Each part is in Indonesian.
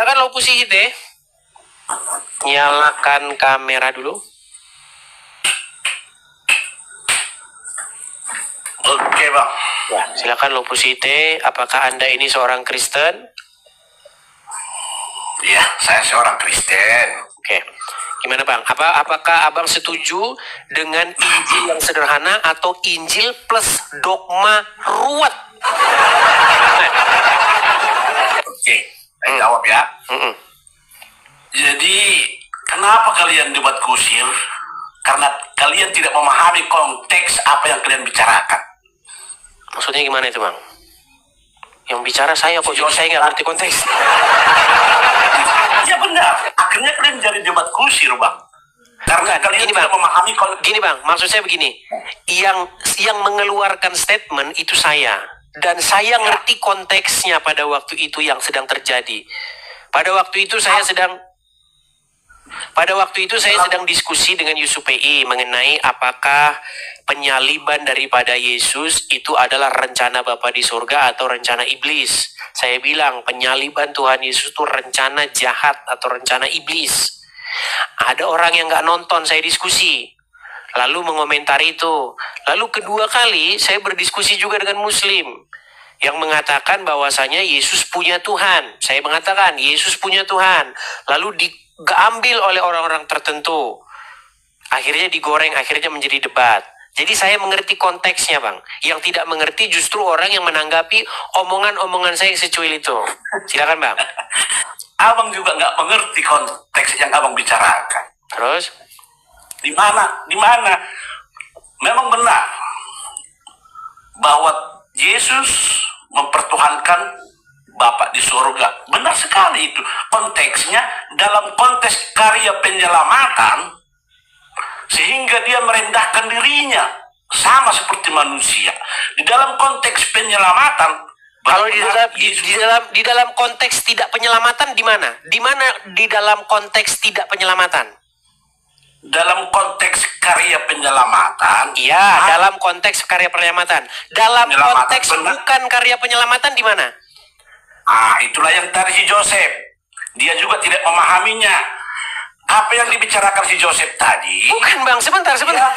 Silakan Lo Pusite. Nyalakan kamera dulu. Oke, Bang. Ya, silakan Lo Pusite. Apakah Anda ini seorang Kristen? Iya, saya seorang Kristen. Oke. Gimana Bang? Apakah Abang setuju dengan Injil yang sederhana atau Injil plus dogma ruwet? Oke, saya jawab ya. Jadi, kenapa kalian debat kusir? Karena kalian tidak memahami konteks apa yang kalian bicarakan. Maksudnya gimana itu Bang? Yang bicara saya kok, jadi saya nggak ngerti konteks. Ya benar, akhirnya kalian jadi debat kusir, Bang. Karena kalian gini, tidak Bang. memahami konteks. Gini Bang, maksud saya begini. Yang mengeluarkan statement itu saya. Dan saya ngerti konteksnya pada waktu itu yang sedang terjadi. Pada waktu itu saya sedang diskusi dengan YUSUPI mengenai apakah penyaliban daripada Yesus itu adalah rencana Bapa di surga atau rencana iblis. Saya bilang penyaliban Tuhan Yesus itu rencana jahat atau rencana iblis. Ada orang yang nggak nonton saya diskusi, lalu mengomentari itu. Lalu kedua kali saya berdiskusi juga dengan Muslim yang mengatakan bahwasanya Yesus punya Tuhan. Saya mengatakan Yesus punya Tuhan. Lalu diambil oleh orang-orang tertentu. Akhirnya digoreng, akhirnya menjadi debat. Jadi saya mengerti konteksnya Bang. Yang tidak mengerti justru orang yang menanggapi omongan-omongan saya yang secuil itu. Silakan Bang. Abang juga nggak mengerti konteks yang abang bicarakan. Terus? Di mana? Memang benar bahwa Yesus mempertuhankan Bapa di surga. Benar sekali itu. Konteksnya dalam konteks karya penyelamatan, sehingga dia merendahkan dirinya sama seperti manusia. Di dalam konteks penyelamatan, kalau di dalam konteks tidak penyelamatan di mana? Di mana di dalam konteks tidak penyelamatan? Dalam konteks karya penyelamatan. Iya, dalam konteks karya penyelamatan. Dalam konteks bukan karya penyelamatan di mana? Itulah yang tadi si Joseph. Dia juga tidak memahaminya. Apa yang dibicarakan si Joseph tadi? Bukan Bang, sebentar Bang.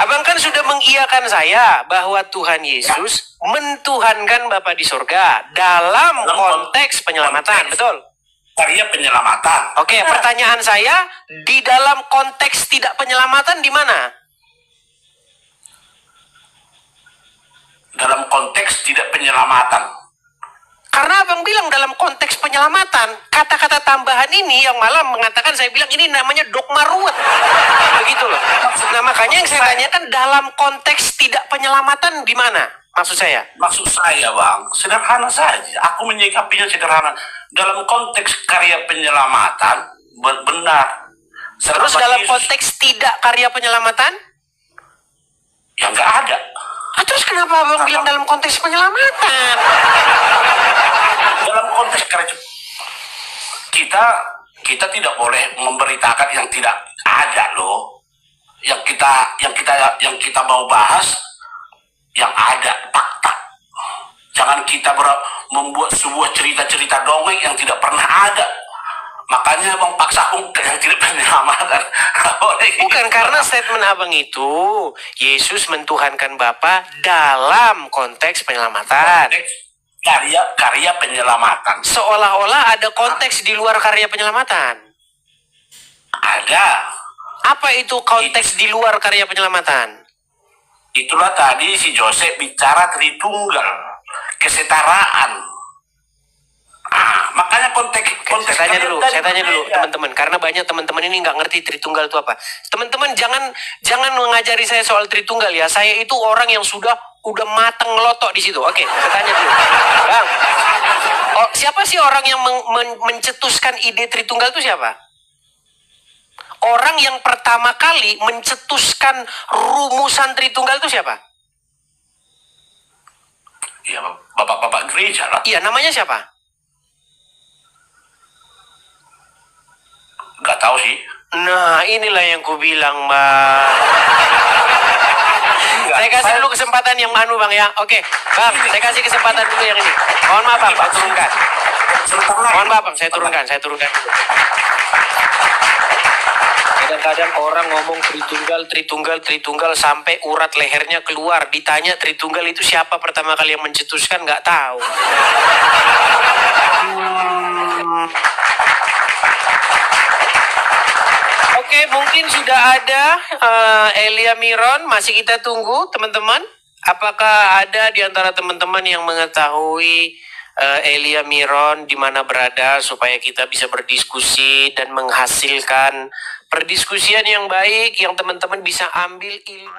Abang kan sudah mengiyakan saya bahwa Tuhan Yesus mentuhankan Bapa di surga dalam konteks penyelamatan, betul? Karya penyelamatan. Oke, pertanyaan saya, di dalam konteks tidak penyelamatan di mana? Dalam konteks tidak penyelamatan. Karena abang bilang dalam konteks penyelamatan, kata-kata tambahan ini yang malah mengatakan, saya bilang ini namanya dogma ruwet. Begitu loh. Nah makanya yang saya tanyakan dalam konteks tidak penyelamatan di mana? Maksud saya? Maksud saya Bang, sederhana saja. Aku menyikapinya sederhana. Dalam konteks karya penyelamatan, benar. Terus dalam konteks tidak karya penyelamatan? Ya nggak ada. Terus kenapa abang bilang dalam konteks penyelamatan? Dalam konteks karya kita tidak boleh memberitakan yang tidak ada loh. Yang kita mau bahas yang ada fakta. Jangan kita membuat sebuah cerita-cerita dongeng yang tidak pernah ada. Makanya abang paksa ungkap yang tidak penyelamatan. Bukan karena statement abang itu Yesus mentuhankan Bapa dalam konteks penyelamatan. Karya penyelamatan. Seolah-olah ada konteks di luar karya penyelamatan. Ada. Apa itu konteks di luar karya penyelamatan? Itulah tadi si Joseph bicara Tritunggal, kesetaraan. Makanya konteks saya tanya dulu teman-teman, karena banyak teman-teman ini nggak ngerti Tritunggal itu apa. Teman-teman jangan mengajari saya soal Tritunggal ya. Saya itu orang yang udah mateng ngelotok di situ. Oke, saya tanya dulu, Bang. Siapa sih orang yang mencetuskan ide Tritunggal itu siapa? Orang yang pertama kali mencetuskan rumusan Tritunggal itu siapa? Ya, bapak-bapak gereja lah. Iya, namanya siapa? Gak tahu sih. Nah, inilah yang ku bilang, Mbak. saya kasih dulu kesempatan yang anu Bang ya. Oke, Bang, saya kasih kesempatan dulu yang ini. Mohon maaf Bang, saya turunkan. Mohon maaf Bang, saya turunkan dulu. Kadang-kadang orang ngomong Tritunggal sampai urat lehernya keluar. Ditanya Tritunggal itu siapa pertama kali yang mencetuskan, nggak tahu. Oke, mungkin sudah ada Elia Miron, masih kita tunggu teman-teman. Apakah ada di antara teman-teman yang mengetahui Elia Miron di mana berada supaya kita bisa berdiskusi dan menghasilkan perdiskusian yang baik yang teman-teman bisa ambil ilmu.